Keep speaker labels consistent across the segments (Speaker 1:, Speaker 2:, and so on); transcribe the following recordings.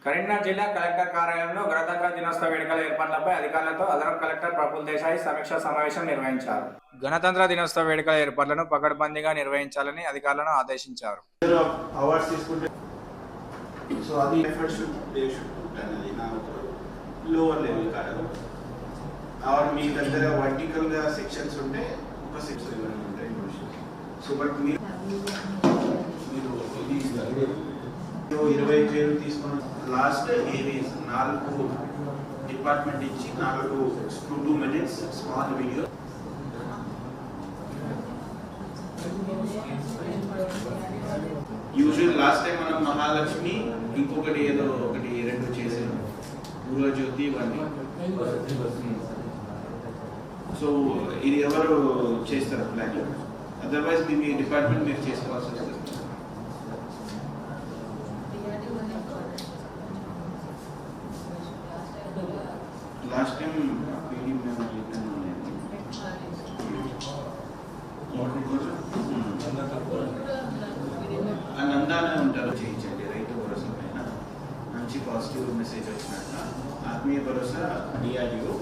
Speaker 1: కరీంనగర్ జిల్లా కలెక్టర్ కార్యాలయంలో గణతంత్ర దినోత్సవ వేడుకల ఏర్పాట్లపై అధికారులతో అదనపు కలెక్టర్ ప్రఫుల్ దేశాయ్ సమీక్షా సమావేశం నిర్వహించారు. గణతంత్ర దినోత్సవ వేడుకల ఏర్పాట్లను పకడ్బందీగా నిర్వహించాలని అధికారులను ఆదేశించారు.
Speaker 2: లోవర్ లెవెల్ కాదు ఆర్ మీ దగ్గర వర్టికల్ గా సెక్షన్స్ ఉంటే ఒక సెక్షన్ ఇవన్నీ ఉంటాయి. సో బట్ మీరు 25,000 తీసుకున్న లాస్ట్ ఏరియాస్ 4 డిపార్ట్మెంట్ ఇచ్చి 2 minutes small video usual last time మనం మహాలక్ష్మి ఇంకొకటి ఏదో ఒకటి 2 చేసాం గృహజ్యోతి ఇవన్నీ. సో ఇది ఎవరు చేస్తారు ప్లాన్? అదర్వైజ్ మీ డిపార్ట్మెంట్ మీరు చేసుకోవాల్సి వస్తుంది. లాస్ట్ టైం నందానే ఉంటారు చేయించండి. రైతు భరోసా పైన మంచి పాజిటివ్ మెసేజ్ వచ్చినట్ల ఆత్మీయ భరోసా డిఆర్డిఓ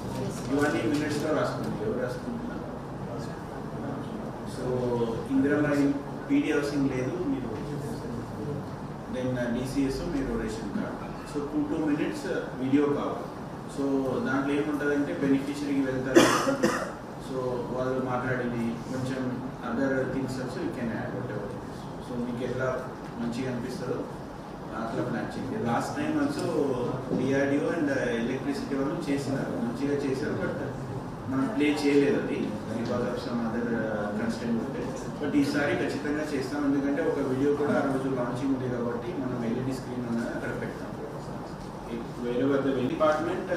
Speaker 2: ఇవన్నీ మినిట్స్లో రాసుకుంటుంది. ఎవరు రాసుకుంటున్నారు? సో ఇందిరమ్మ పీడీ హౌసింగ్ లేదు, మీరు దెన్ డిసిఎస్ మీరు ration card. So 2 minutes video కావాలి. సో దాంట్లో ఏముంటుందంటే బెనిఫిషరీకి వెళ్తారు, సో వాళ్ళు మాట్లాడింది కొంచెం other things also you can add whatever. So మీకు ఎట్లా మంచిగా అనిపిస్తుందో అట్లా ప్లాన్ చేయండి. Last time also DRDO and electricity వాళ్ళు చేసినారు, మంచిగా చేశారు. బట్ మనం ప్లే చేయలేదు అది because of some other constant ఉంటే. బట్ ఈసారి ఖచ్చితంగా చేస్తాం, ఎందుకంటే ఒక వీడియో కూడా ఆ రోజు లాంచింగ్ ఉంది కాబట్టి మనం ఎల్ఈడి స్క్రీన్ ఉన్నది అక్కడ పెడతాం. వేరే వద్ద డిపార్ట్మెంట్